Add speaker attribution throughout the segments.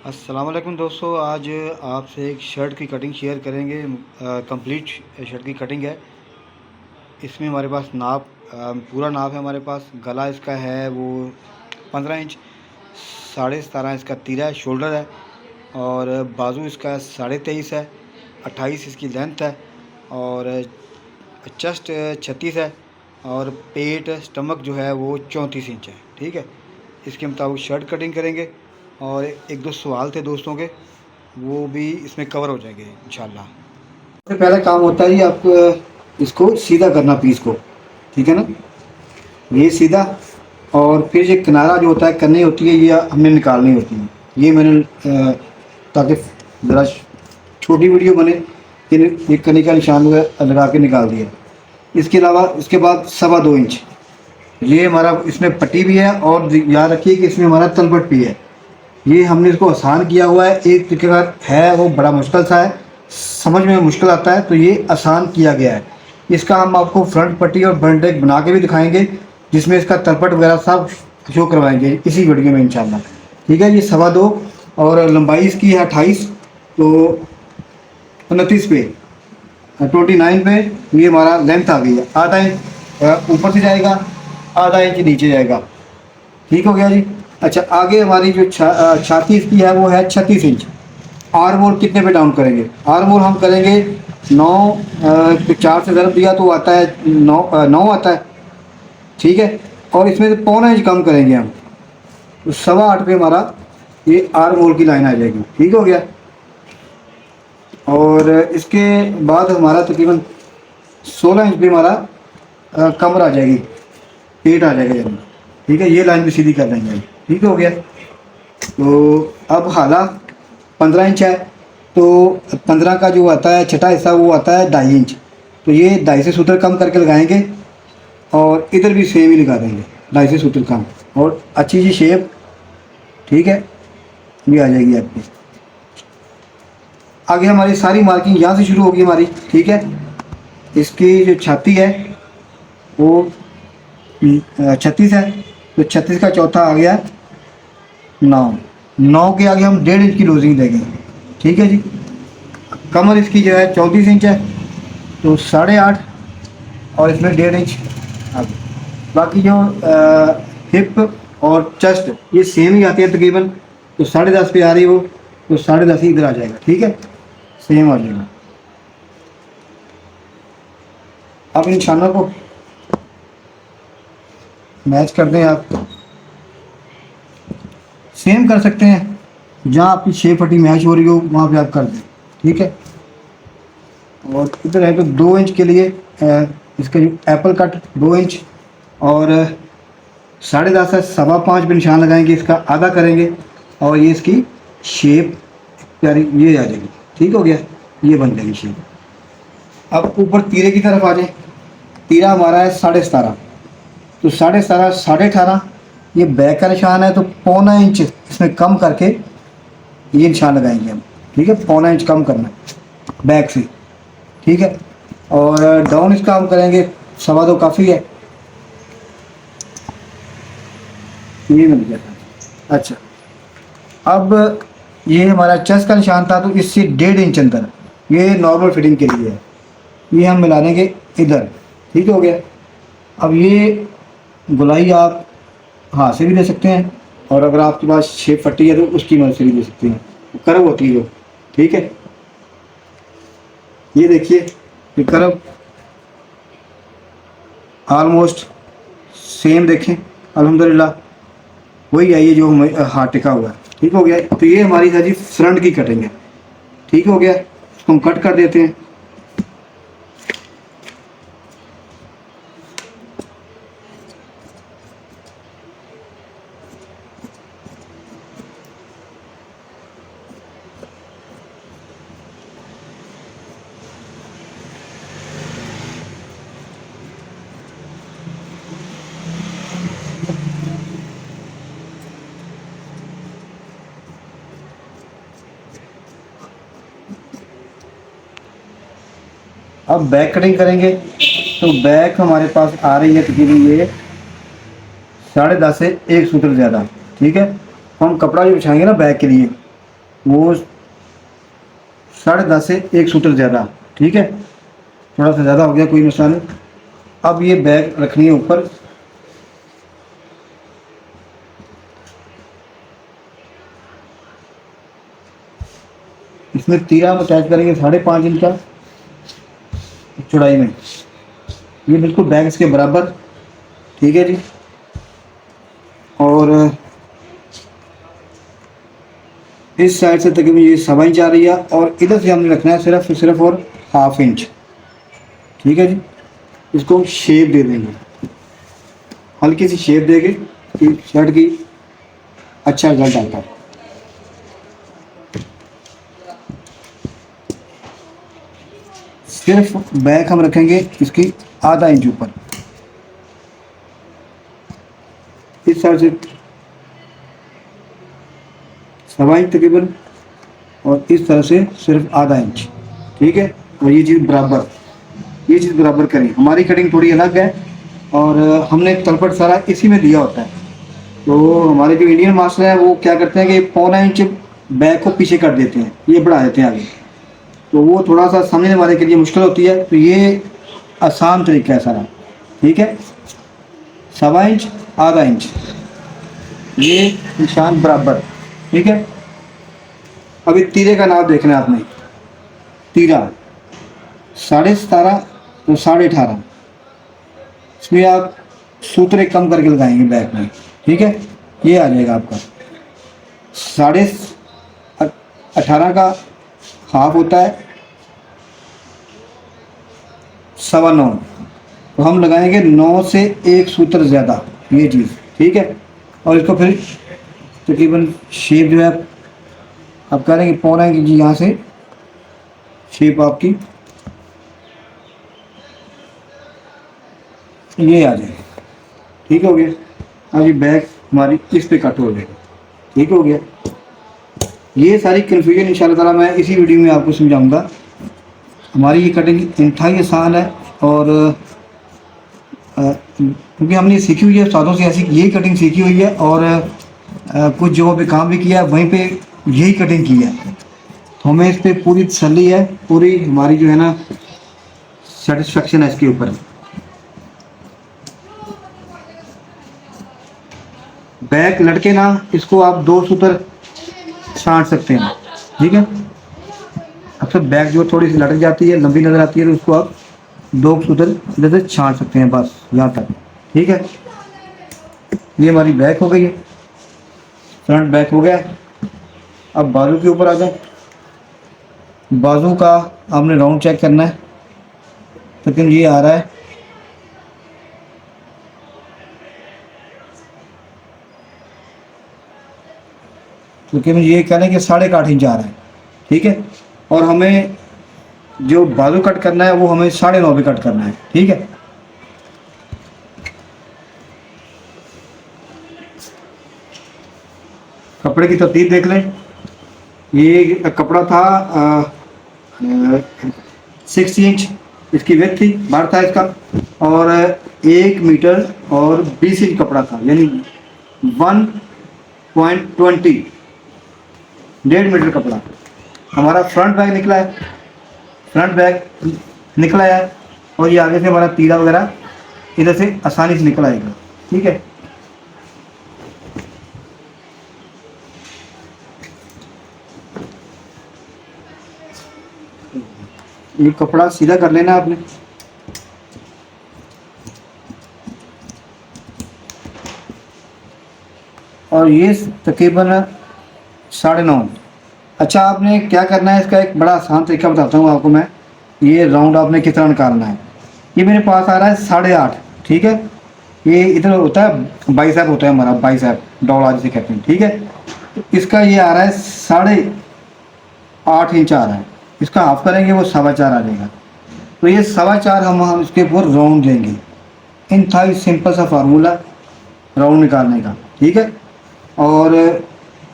Speaker 1: अस्सलाम वालेकुम दोस्तों, आज आपसे एक शर्ट की कटिंग शेयर करेंगे। कंप्लीट शर्ट की कटिंग है। इसमें हमारे पास पूरा नाप है। हमारे पास गला इसका है वो 15 इंच, 17.5 इसका तीरा है, शोल्डर है, और बाजू इसका 23.5 है, 28 इसकी लेंथ है, और चेस्ट 36 है, और पेट स्टमक जो है वो 34 इंच है। ठीक है, इसके मुताबिक शर्ट कटिंग करेंगे। और एक दो सवाल थे दोस्तों के, वो भी इसमें कवर हो जाएंगे इंशाल्लाह। सबसे पहला काम होता है जी, आपको इसको सीधा करना पीस को। ठीक है ना, ये सीधा, और फिर ये किनारा जो होता है करनी होती है, ये हमने निकालनी होती है। ये मैंने ताकि ज़रा छोटी वीडियो बने, ये करने का निशान लगा के निकाल दिया। इसके अलावा इसके बाद 2.25 इंच ये हमारा इसमें पट्टी भी है, और याद रखिए कि इसमें हमारा तलपट भी है। ये हमने इसको आसान किया हुआ है। एक तरीके का है वो बड़ा मुश्किल सा है, समझ में मुश्किल आता है, तो ये आसान किया गया है। इसका हम आपको फ्रंट पट्टी और बंडेज बना के भी दिखाएंगे, जिसमें इसका तलपट वगैरह सब शो करवाएंगे इसी वीडियो में इंशाल्लाह। ठीक है, ये 2.25, और लंबाई इसकी है 28, तो 29 पे 29 पे ये हमारा लेंथ आ गई है। आधा इंच ऊपर से जाएगा, आधा इंच नीचे जाएगा। ठीक हो गया जी। अच्छा, आगे हमारी जो छाती इसकी है वो है 36 इंच। आर्म होल कितने पे डाउन करेंगे? आर्म होल हम करेंगे 9, 4 से ज़रब दिया तो आता है 9 आता है। ठीक है, और इसमें से 1.25 इंच कम करेंगे हम, तो 8.25 पे हमारा ये आर्म होल की लाइन आ जाएगी। ठीक हो गया। और इसके बाद हमारा तकरीबन 16 इंच पे हमारा कमर आ जाएगी, पेट आ जाएगा जब। ठीक है, ये लाइन भी सीधी कर देंगे। ठीक हो गया। तो अब हाला 15 इंच है, तो 15 का जो आता है छठा हिस्सा वो आता है 2.5 इंच। तो ये 2.5 से सूत्र कम करके लगाएंगे, और इधर भी सेम ही लगा देंगे, 2.5 से सूत्र कम, और अच्छी सी शेप। ठीक है, ये आ जाएगी आपकी। आगे हमारी सारी मार्किंग यहाँ से शुरू होगी हमारी। ठीक है, इसकी जो छाती है वो 36 है, तो 36 का चौथा आ गया 9 के आगे हम 1.5 इंच की लूजिंग देंगे। ठीक है जी। कमर इसकी जो है 34 इंच है, तो 8.5, और इसमें 1.5 इंच आगे। बाकी जो हिप और चेस्ट ये सेम ही आती है तकरीबन, तो 10.5 पे आ रही है वो, तो 10.5 ही इधर आ जाएगा। ठीक है, सेम आ जाएगा। अब इन निशानों को मैच कर दें। आप सेम कर सकते हैं, जहाँ आपकी 6 फटी मैच हो रही हो वहाँ पे आप कर दें। ठीक है, और इधर है तो 2 इंच के लिए इसका जो एप्पल कट 2 इंच, और 10.5 से 5.25 पे निशान लगाएंगे, इसका आधा करेंगे, और ये इसकी शेप प्यारी ये आ जाएगी। ठीक हो गया, ये बन जाएगी शेप। अब ऊपर तीरे की तरफ आ जाए। तीरा हमारा है 17.5, तो 17.5, 18.5 ये बैक का निशान है, तो 1.25 इंच इसमें कम करके ये निशान लगाएंगे हम। ठीक है, 1.25 इंच कम करना है बैक से। ठीक है, और डाउन इसका हम करेंगे 2.25 काफ़ी है, ये मिल गया। अच्छा, अब ये हमारा चेस्ट का निशान था, तो इससे 1.5 इंच अंदर ये नॉर्मल फिटिंग के लिए है, ये हम मिला देंगे इधर। ठीक हो गया। अब ये गोलाई आप हाथ से भी दे सकते हैं, और अगर आपके पास 6 फट्टी है तो उसकी मदद से भी दे सकते हैं, करव होती है जो। ठीक है, ये देखिए, ये करव ऑलमोस्ट सेम देखें, अल्हम्दुलिल्लाह वही आई है जो हमें हाथ टिका हुआ है। ठीक हो गया। तो ये हमारी है जी फ्रंट की कटिंग है। ठीक हो गया, इसको हम कट कर देते हैं। अब बैक कटिंग करेंगे, तो बैक हमारे पास आ रही है तकरीबन ये 10.5 से 1 सूत्र ज़्यादा। ठीक है, हम कपड़ा जो बिछाएंगे ना बैक के लिए, वो 10.5 से 1 सूत्र ज़्यादा, ठीक है, थोड़ा सा ज़्यादा हो गया, कोई मसला नहीं। अब ये बैग रखनी है ऊपर, इसमें तीरा हम अटैच करेंगे 5.5 इंच का चौड़ाई में, ये बिल्कुल बैग इसके बराबर, ठीक है जी। और इस साइड से तकरीबन ये 1.25 इंच आ रही है, और इधर से हमने रखना है सिर्फ और 1/2 इंच, ठीक है जी। इसको हम शेप दे देंगे, हल्की सी शेप देंगे कि शर्ट की अच्छा रिजल्ट आता है। सिर्फ बैक हम रखेंगे इसकी 1/2 इंच ऊपर, इस साइड से 1.25 इंच तकरीबन, और इस तरह से सिर्फ 1/2 इंच, ठीक है। और ये चीज़ बराबर करें। हमारी कटिंग थोड़ी अलग है, और हमने तलपट सारा इसी में दिया होता है। तो हमारे जो इंडियन मास्टर हैं वो क्या करते हैं कि 1.25 इंच बैक को पीछे कर देते हैं, ये बढ़ा देते हैं आगे, तो वो थोड़ा सा समझने वाले के लिए मुश्किल होती है। तो ये आसान तरीका है सारा, ठीक है। 1.25 इंच 1/2 इंच ये निशान बराबर, ठीक है। अभी तीरे का नाप देखना है आपने, तीरा 17.5 तो 18.5, इसमें आप सूत्र एक कम करके लगाएंगे बैक में, ठीक है। ये आ जाएगा आपका 18.5 का हाफ होता है 9.25, तो हम लगाएंगे 9 से 1 सूत्र ज़्यादा, ये चीज़, ठीक है। और इसको फिर तकरीबन शेप जो है आप कह रहे हैं कि 1.25 इंच यहाँ से शेप आपकी ये आ जाएगी, ठीक हो गया। अब ये बैक हमारी इस पे कट हो जाएगी, ठीक हो गया। ये सारी कन्फ्यूजन इंशाल्लाह ताला मैं इसी वीडियो में आपको समझाऊंगा। हमारी ये कटिंग इंतहाई आसान है, और क्योंकि हमने ये सीखी हुई है उस्तादों से, ऐसी यही कटिंग सीखी हुई है, और कुछ जगहों पे काम भी किया है, वहीं पे यही कटिंग की है, तो हमें इस पर पूरी तसल्ली है, पूरी हमारी जो है ना सेटिस्फेक्शन है इसके ऊपर। बैक लटके ना, इसको आप 2 सूत्र छांट सकते हैं, ठीक है। अक्सर बैक जो थोड़ी सी लटक जाती है, लंबी नज़र आती है, तो उसको आप 2 सूत्र इधर से छांट सकते हैं, बस यहाँ तक, ठीक है। ये हमारी बैक हो गई है, फ्रंट बैक हो गया। अब बाजू के ऊपर आ जाए। बाजू का आपने राउंड चेक करना है, लेकिन ये आ रहा है लेकिन ये कह लें कि 8.5 इंच आ रहा है, ठीक है। और हमें जो बाजू कट करना है वो हमें 9.5 पे कट करना है, ठीक है। कपड़े की तरतीब देख लें। ये कपड़ा था 60 इंच इसकी विड्थ थी, बार था इसका, और 1 मीटर और 20 इंच कपड़ा था, यानी 1.20 1.5 मीटर कपड़ा हमारा फ्रंट बैग निकला है। और ये आगे से हमारा तीरा वगैरह इधर से आसानी से निकल आएगा, ठीक है। ये कपड़ा सीधा कर लेना आपने, और ये तकरीबन 9.5। अच्छा, आपने क्या करना है, इसका एक बड़ा आसान तरीका बताता हूँ आपको मैं। ये राउंड आपने कितना निकालना है। ये मेरे पास आ रहा है 8.5, ठीक है। ये इधर होता है बाइसेप, होता है हमारा बाइसेप, डौला जिसे कहते हैं, ठीक है। तो इसका ये आ रहा है 8.5 इंच आ रहा है। इसका हाफ करेंगे वो 4.25 आ जाएगा। तो ये 4.25 हम इसके ऊपर राउंड देंगे। इंतहाई सिंपल सा फार्मूला राउंड निकालने का, ठीक है। और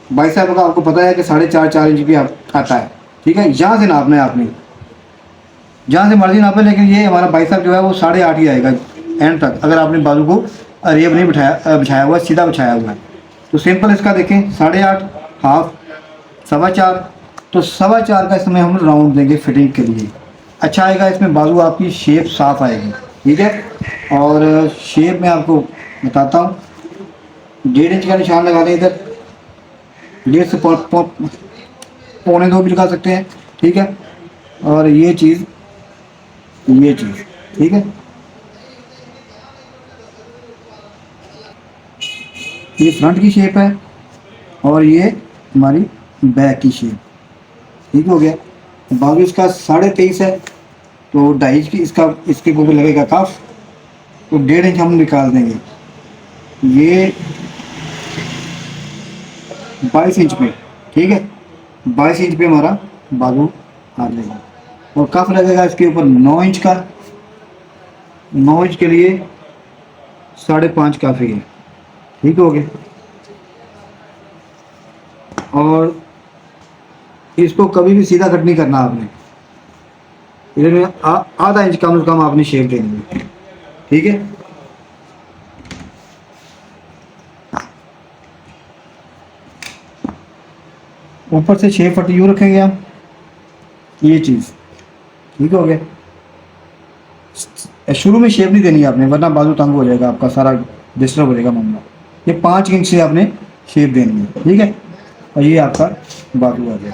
Speaker 1: बाइसेप का आपको पता है कि 4.5 इंच भी आता है, ठीक है। यहाँ से नापना है आपने, जहाँ से मर्जी नापे, लेकिन ये हमारा बाइसेप जो है वो 8.5 ही आएगा एंड तक, अगर आपने बाजू को अरेब नहीं बिछाया हुआ, सीधा बिछाया हुआ है। तो सिंपल इसका देखें, 8.5 हाफ 4.25, तो 4.25 का इसमें हम राउंड देंगे फिटिंग के लिए। अच्छा आएगा इसमें, बाजू आपकी शेप साफ आएगी। ठीक है, और शेप में आपको बताता हूँ। 1.5 इंच का निशान लगा दें इधर, 1.5 से पौने 2 भी लगा सकते हैं। ठीक है, और ये चीज़, ठीक है, ये फ्रंट की शेप है और ये हमारी बैक की शेप। ठीक हो गया। बाजू इसका 23.5 है, तो 2.5 की इसका, इसके ऊपर लगेगा कफ, तो 1.5 इंच हम निकाल देंगे। ये 22 इंच पे, ठीक है, 22 इंच पे हमारा बाजू आ जाएगा। और कफ लगेगा इसके ऊपर 9 इंच का। 9 इंच के लिए 5.5 काफ़ी है। ठीक हो गया। और इसको कभी भी सीधा कट नहीं करना आपने, इसमें आधा इंच कम से कम आपने शेप देनी है। ठीक है, ऊपर से 6 फुट यूँ रखेंगे हम, ये चीज़। ठीक हो गया। शुरू में शेप नहीं देनी है आपने, वरना बाजू तंग हो जाएगा आपका, सारा डिस्टर्ब हो जाएगा मामला। ये 5 इंच से आपने शेप देनी है। ठीक है, और ये आपका बाजू आ गया।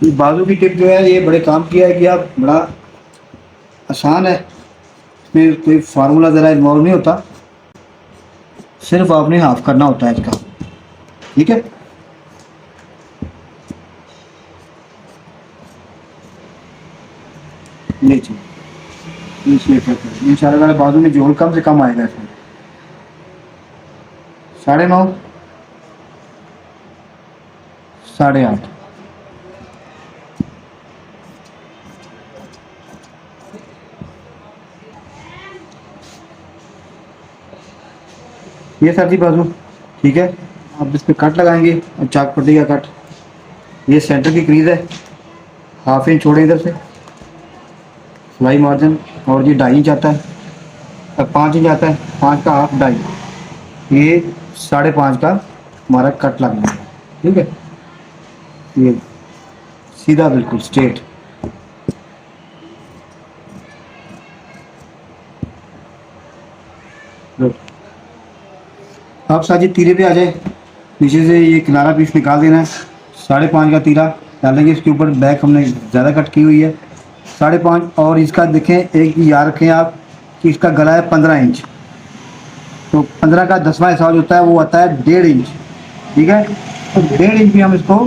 Speaker 1: ये बाजू की टिप जो है, ये बड़े काम की है कि आप, बड़ा आसान है, इसमें कोई फार्मूला ज़रा इन्वॉल्व नहीं होता, सिर्फ आपने हाफ करना होता है इसका। ठीक है, ये चीज़, ये शेप है। इंशाल्लाह वाले बाजू में जोड़ कम से कम आएगा इसमें, 9.5, 8.5। ये सर जी बाजू। ठीक है, अब इस पर कट लगाएंगे, और चाक पट्टी का कट। ये सेंटर की क्रीज है, 1/2 इंच छोड़े इधर से सिलाई मार्जिन, और ये 2.5 इंच आता है, अब 5 इंच आता है, 5 का हाफ 2.5, ये 5.5 का हमारा कट लगना है। ठीक है, ये सीधा बिल्कुल स्ट्रेट। आप साजी तीरे पे आ जाए, नीचे से ये किनारा पीस निकाल देना है। 5.5 का तीरा डालेंगे इसके ऊपर, बैक हमने ज़्यादा कट की हुई है 5.5। और इसका देखें, एक याद रखें आप कि इसका गला है 15 इंच, तो 15 का 10वां हिस्सा जो होता है वो आता है 1.5 इंच। ठीक है, तो 1.5 इंच भी हम इसको,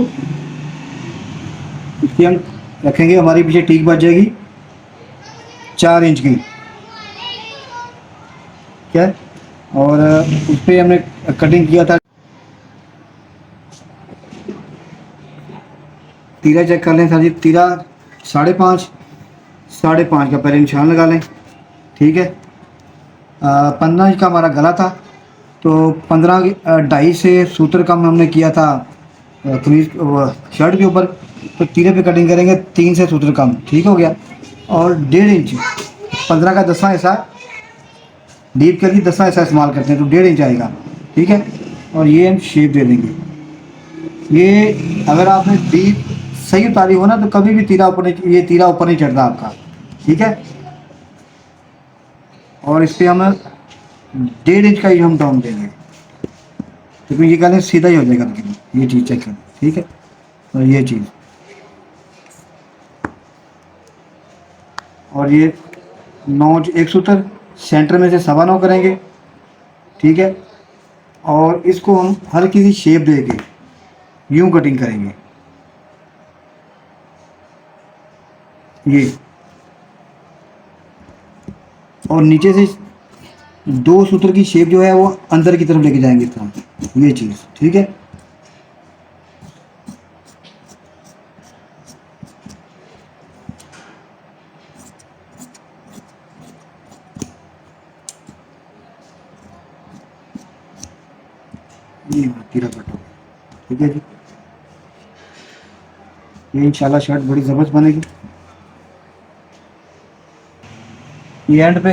Speaker 1: इसकी हम रखेंगे, हमारी पीछे टीक बच जाएगी 4 इंच की। क्या, और उस पर हमने कटिंग किया था। तीरा चेक कर लें सर जी, तीरा 5.5, 5.5 का पहले निशान लगा लें। ठीक है, 15 इंच का हमारा गला था, तो 15 2.5 से सूत्र कम हमने किया था कमीज शर्ट के ऊपर, तो तीरे पे कटिंग करेंगे 3 से सूत्र कम। ठीक हो गया। और 1.5 इंच, 15 का 10वां हिस्सा डीप करके 10वां हिस्सा इस्तेमाल करते हैं, तो 1.5 इंच आएगा। ठीक है, और ये हम शेप दे देंगे। ये अगर आपने डीप सही उतारी हो ना, तो कभी भी तीरा ऊपर नहीं, ये तीरा ऊपर नहीं चढ़ता आपका। ठीक है, और इस पर हम 1.5 इंच का ही हम डाउन देंगे, तो ये कहते हैं सीधा ही हो जाएगा। लेकिन ये चीज़ चेक करें। ठीक है, और ये चीज़, और ये 9 एक सूत्र सेंटर में से 9.25 करेंगे। ठीक है, और इसको हम हल्की सी शेप देके यूं कटिंग करेंगे। ये, और नीचे से 2 सूत्र की शेप जो है वो अंदर की तरफ लेके जाएंगे इस तरह, ये चीज़। ठीक है, ये तीरा कट हो गया। ठीक है जी, ये इंशाल्लाह शर्ट बड़ी ज़बरदस्त बनेगी। ये एंड पे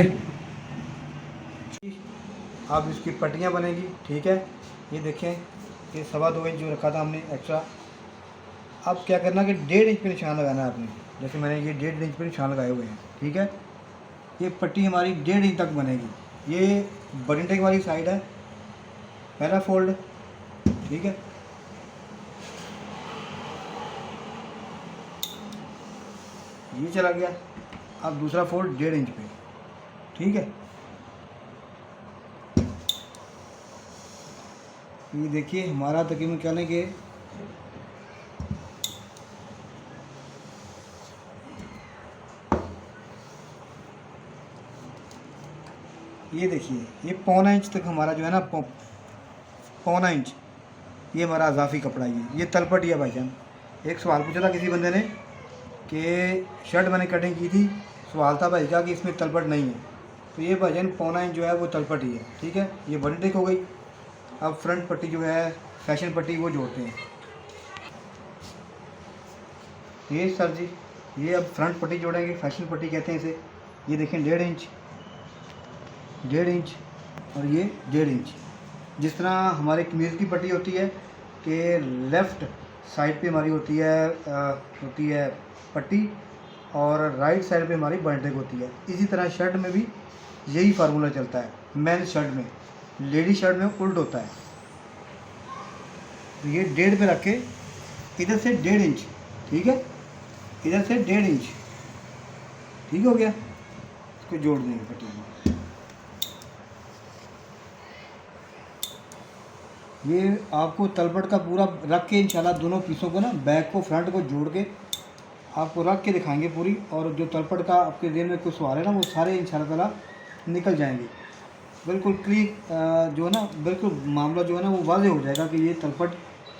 Speaker 1: अब इसकी पट्टियाँ बनेगी। ठीक है, ये देखें, ये 2.25 इंच जो रखा था हमने एक्स्ट्रा। अब क्या करना कि 1.5 इंच पे निशान लगाना है आपने। जैसे मैंने ये 1.5 इंच पे निशान लगाए हुए हैं। ठीक है, ये पट्टी हमारी 1.5 इंच तक बनेगी। ये बटन टेक वाली साइड है, पहला फोल्ड। ठीक है, ये चला गया। अब दूसरा फोल्ड 1.5 इंच पे। ठीक है, ये देखिए हमारा तकरीबन क्या है कि ये देखिए, ये 1.25 इंच तक हमारा जो है ना, 1.25 इंच, ये हमारा अजाफी कपड़ा। ये तलपट ही है भाईजान। एक सवाल पूछा था किसी बंदे ने कि शर्ट मैंने कटिंग की थी, सवाल था भाई का कि इसमें तलपट नहीं है, तो ये भाईजान 1.25 इंच जो है वो तलपट ही है। ठीक है, ये बटन टेक हो गई। अब फ्रंट पट्टी जो है फैशन पट्टी वो जोड़ते हैं। ये सर जी, ये अब फ्रंट पट्टी जोड़ेंगे, फैशन पट्टी कहते हैं इसे। ये देखें 1.5 इंच, 1.5 इंच और ये 1.5 इंच। जिस तरह हमारे कमीज़ की पट्टी होती है कि लेफ़्ट साइड पे हमारी होती है पट्टी और राइट साइड पे हमारी बटन होती है, इसी तरह शर्ट में भी यही फार्मूला चलता है। मेन शर्ट में, लेडी शर्ट में उल्ट होता है। तो ये 1.5 पे रख के इधर से 1.5 इंच, ठीक है, इधर से 1.5 इंच, ठीक हो गया। इसको जोड़ देंगे पट्टी में। ये आपको तलपट का पूरा रख के इंशाल्लाह दोनों पीसों को ना, बैक को फ्रंट को जोड़ के आपको रख के दिखाएंगे पूरी। और जो तलपट का आपके दिल में कुछ सवाल है ना, वो सारे इंशाल्लाह ताला निकल जाएंगे। बिल्कुल क्लियर जो है ना, बिल्कुल मामला जो है ना वो वाज़ेह हो जाएगा कि ये तलपट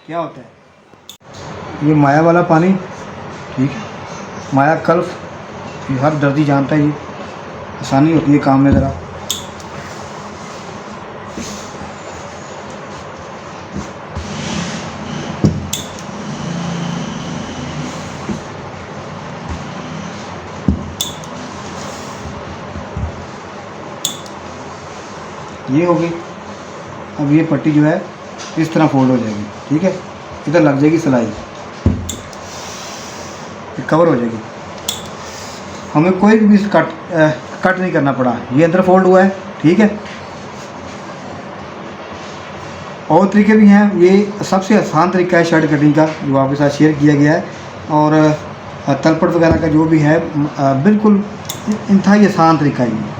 Speaker 1: क्या होता है। ये माया वाला पानी, ठीक है, माया कल्फ, ये हर दर्दी जानता है। ये आसानी होती है काम में ज़रा। ये हो गई। अब ये पट्टी जो है इस तरह फोल्ड हो जाएगी। ठीक है, इधर लग जाएगी सिलाई, कवर हो जाएगी। हमें कोई भी कट नहीं करना पड़ा, ये अंदर फोल्ड हुआ है। ठीक है, और तरीके भी हैं। ये सबसे आसान तरीका है शर्ट कटिंग का जो आपके साथ शेयर किया गया है। और तलपट वगैरह का जो भी है बिल्कुल इंतहाई आसान तरीका है।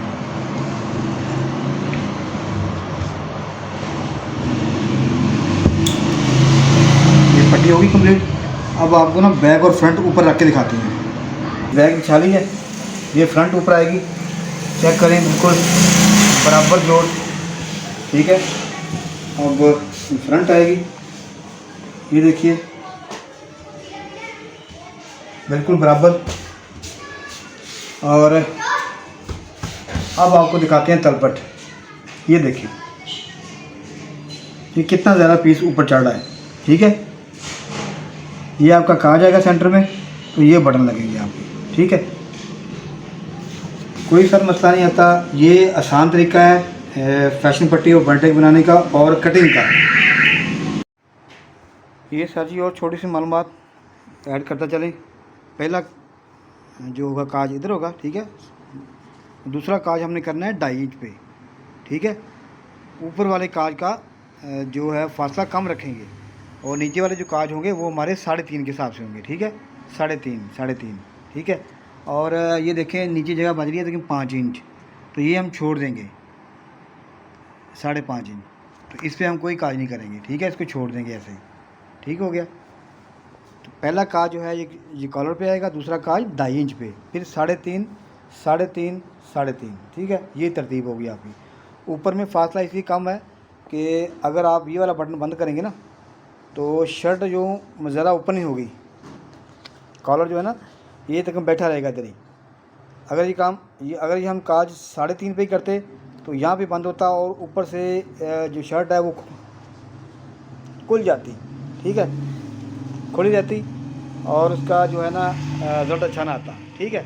Speaker 1: ये पट्टी होगी कंप्लीट। अब आपको ना बैक और फ्रंट ऊपर रख के दिखाते हैं। बैक बिछा ली है, ये फ्रंट ऊपर आएगी, चेक करें बिल्कुल बराबर जोड़। ठीक है, अब फ्रंट आएगी, ये देखिए बिल्कुल बराबर। और अब आपको दिखाते हैं तलपट। ये देखिए, ये कितना ज़्यादा पीस ऊपर चढ़ रहा है। ठीक है, ये आपका कहाँ जाएगा सेंटर में, तो ये बटन लगेंगे आपके। ठीक है, कोई सर मसला नहीं आता। ये आसान तरीका है फैशन पट्टी और बंटेक बनाने का और कटिंग का। ये सर जी और छोटी सी मालूमात ऐड करता चलें। पहला जो होगा काज इधर होगा। ठीक है, दूसरा काज हमने करना है 2.5 इंच पे। ठीक है, ऊपर वाले काज का जो है फासला कम रखेंगे और नीचे वाले जो काज होंगे वो हमारे 3.5 के हिसाब से होंगे। ठीक है, 3.5। ठीक है, और ये देखें नीचे जगह बच रही है लेकिन 5 इंच, तो ये हम छोड़ देंगे 5.5 इंच। तो इस पर हम कोई काज नहीं करेंगे। ठीक है, इसको छोड़ देंगे ऐसे ही। ठीक हो गया। तो पहला काज जो है ये कॉलर पे आएगा, दूसरा काज 2.5 इंच पे, फिर 3.5, 3.5, 3.5। ठीक है, ये तरतीब होगी आपकी। ऊपर में फासला इसलिए कम है कि अगर आप ये वाला बटन बंद करेंगे ना, तो शर्ट जो ज़्यादा ऊपर नहीं होगी, कॉलर जो है ना ये तक बैठा रहेगा इधर ही। अगर ये हम काज 3.5 पे ही करते तो यहाँ पे बंद होता और ऊपर से जो शर्ट है वो खुल जाती। ठीक है, खुली रहती और उसका जो है ना रिज़ल्ट अच्छा ना आता। ठीक है।